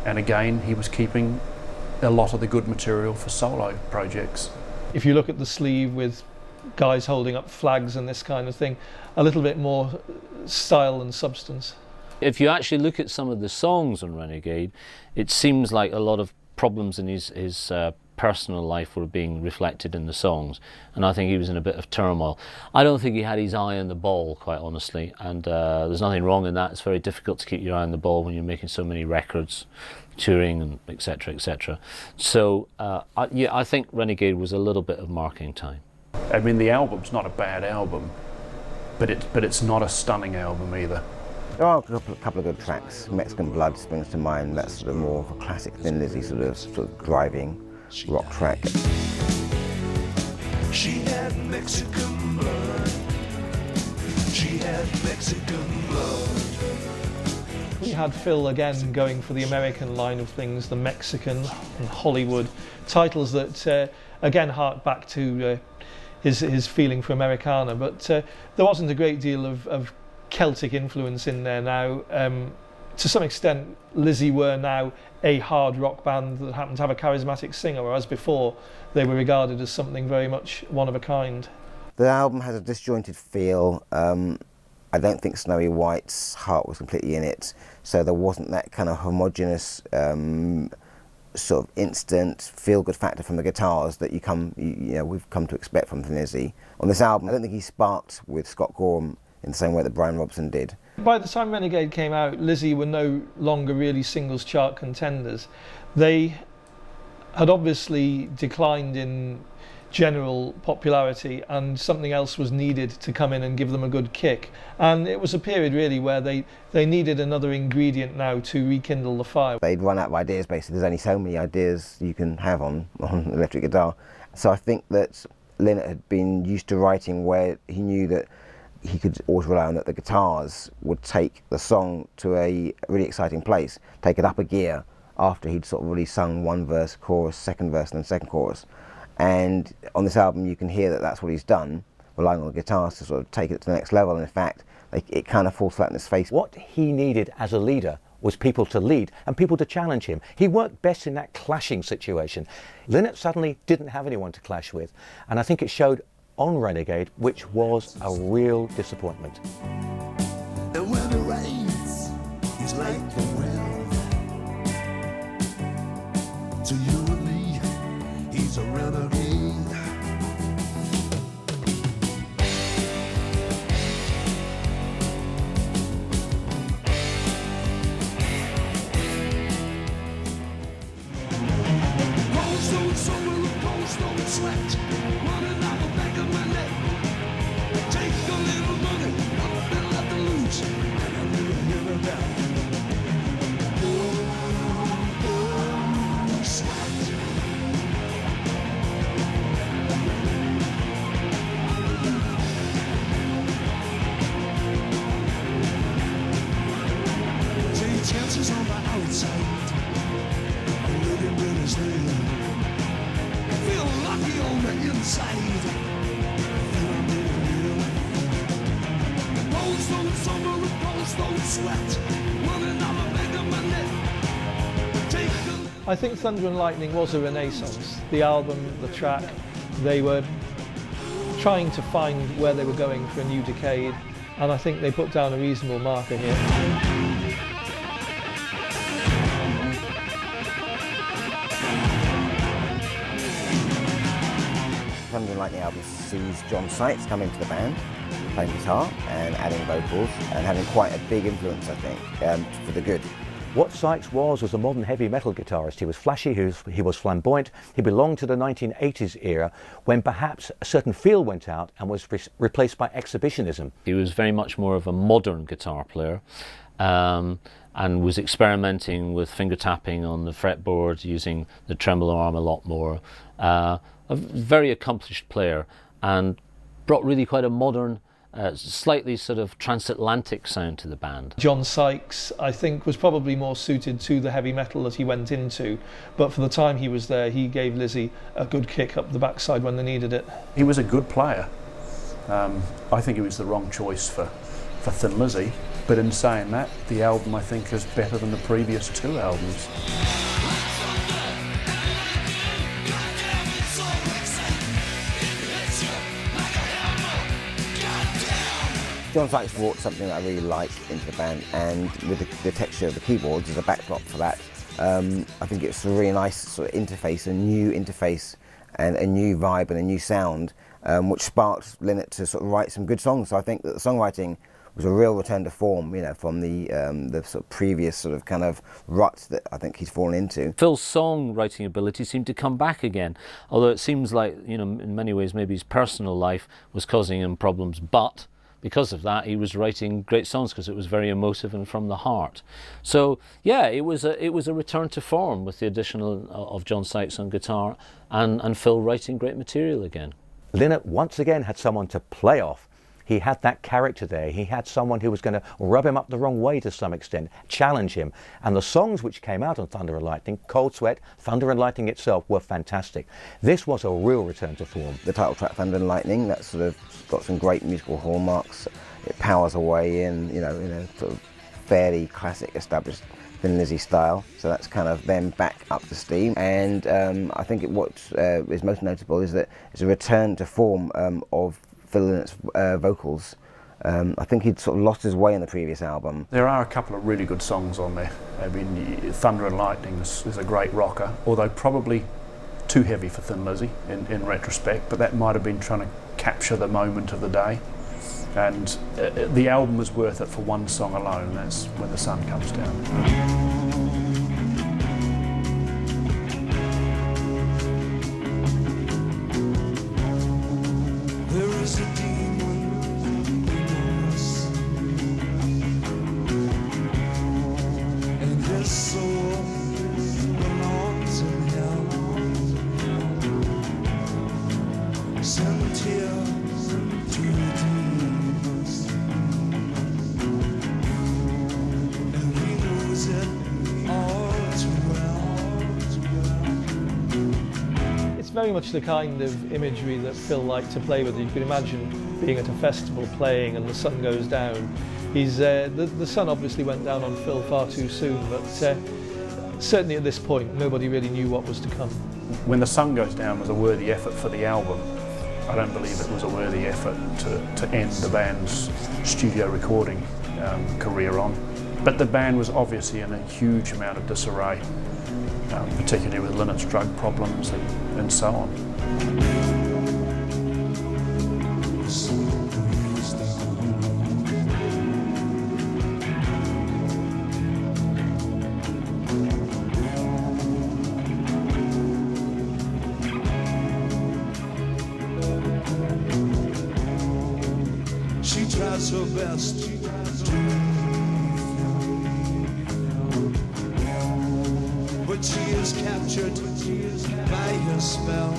And again, he was keeping a lot of the good material for solo projects. If you look at the sleeve with guys holding up flags and this kind of thing, a little bit more style and substance. If you actually look at some of the songs on Renegade, it seems like a lot of problems in his personal life were being reflected in the songs, and I think he was in a bit of turmoil. I don't think he had his eye on the ball, quite honestly, and there's nothing wrong in that. It's very difficult to keep your eye on the ball when you're making so many records, touring, and etc., etc. So I think Renegade was a little bit of marking time. I mean, the album's not a bad album, but it's not a stunning album either. There are a couple of good tracks. Mexican Blood springs to mind. That's sort of more of a classic Thin Lizzy sort of driving rock track. She had Mexican blood. She had Mexican blood. We had Phil again going for the American line of things, the Mexican and Hollywood titles that again hark back to his feeling for Americana, but there wasn't a great deal of Celtic influence in there now. To some extent, Lizzy were now a hard rock band that happened to have a charismatic singer, whereas before they were regarded as something very much one of a kind. The album has a disjointed feel. I don't think Snowy White's heart was completely in it, so there wasn't that kind of homogeneous sort of instant feel-good factor from the guitars that we've come to expect from Thin Lizzy. On this album, I don't think he sparked with Scott Gorham in the same way that Brian Robson did. By the time Renegade came out, Lizzy were no longer really singles chart contenders. They had obviously declined in general popularity, and something else was needed to come in and give them a good kick. And it was a period really where they needed another ingredient now to rekindle the fire. They'd run out of ideas, basically. There's only so many ideas you can have on electric guitar. So I think that Lynott had been used to writing where he knew that he could always rely on that the guitars would take the song to a really exciting place, take it up a gear after he'd sort of really sung one verse, chorus, second verse, and then second chorus. And on this album you can hear that that's what he's done, relying on the guitars to sort of take it to the next level, and in fact it kind of falls flat in his face. What he needed as a leader was people to lead and people to challenge him. He worked best in that clashing situation. Lynott suddenly didn't have anyone to clash with, and I think it showed on Renegade, which was a real disappointment. And when it rains, he's like the well. To you and me, he's a renegade. Cold summer, cold stone sweat, running out the back of my neck. Take a little money, up and let the loose, and a little here and there. Sweat. Take chances on the outside, a little bit is there. Feel lucky on the inside. Summer, cold sweat, running out the back of my neck. I think Thunder and Lightning was a renaissance. The album, the track, they were trying to find where they were going for a new decade, and I think they put down a reasonable marker here. Thunder and Lightning album sees John Sykes come into the band, playing guitar and adding vocals, and having quite a big influence, I think, for the good. What Sykes was a modern heavy metal guitarist. He was flashy, he was flamboyant, he belonged to the 1980s era when perhaps a certain feel went out and was replaced by exhibitionism. He was very much more of a modern guitar player, and was experimenting with finger tapping on the fretboard, using the tremolo arm a lot more. A very accomplished player, and brought really quite a modern, slightly sort of transatlantic sound to the band. John Sykes, I think, was probably more suited to the heavy metal that he went into, but for the time he was there, he gave Lizzy a good kick up the backside when they needed it. He was a good player. I think he was the wrong choice for Thin Lizzy. But in saying that, the album I think is better than the previous 2 albums. John Sykes brought something that I really like into the band, and with the texture of the keyboards as a backdrop for that, I think it's a really nice sort of interface, a new interface and a new vibe and a new sound, which sparked Lynott to sort of write some good songs. So I think that the songwriting was a real return to form, you know, from the sort of previous sort of kind of rut that I think he's fallen into. Phil's songwriting ability seemed to come back again, although it seems like, you know, in many ways maybe his personal life was causing him problems, but because of that, he was writing great songs because it was very emotive and from the heart. So yeah, it was a return to form with the addition of John Sykes on guitar and Phil writing great material again. Lynott once again had someone to play off. He had that character there. He had someone who was going to rub him up the wrong way to some extent, challenge him. And the songs which came out on Thunder and Lightning, Cold Sweat, Thunder and Lightning itself, were fantastic. This was a real return to form. The title track, Thunder and Lightning, that's sort of got some great musical hallmarks. It powers away in a sort of fairly classic, established Thin Lizzy style. So that's kind of them back up to steam. And I think what is most notable is that it's a return to form of Phil Lynott's vocals. I think he'd sort of lost his way in the previous album. There are a couple of really good songs on there. I mean, Thunder and Lightning is a great rocker, although probably too heavy for Thin Lizzy in retrospect, but that might have been trying to capture the moment of the day. And the album was worth it for one song alone, and that's When the Sun Comes Down. Very much the kind of imagery that Phil liked to play with. You can imagine being at a festival playing and the sun goes down. The sun obviously went down on Phil far too soon, but certainly at this point nobody really knew what was to come. When the Sun Goes Down was a worthy effort for the album. I don't believe it was a worthy effort to end the band's studio recording career on. But the band was obviously in a huge amount of disarray. Particularly with Lynott's drug problems and so on. She tries her best but she is captured by her spell.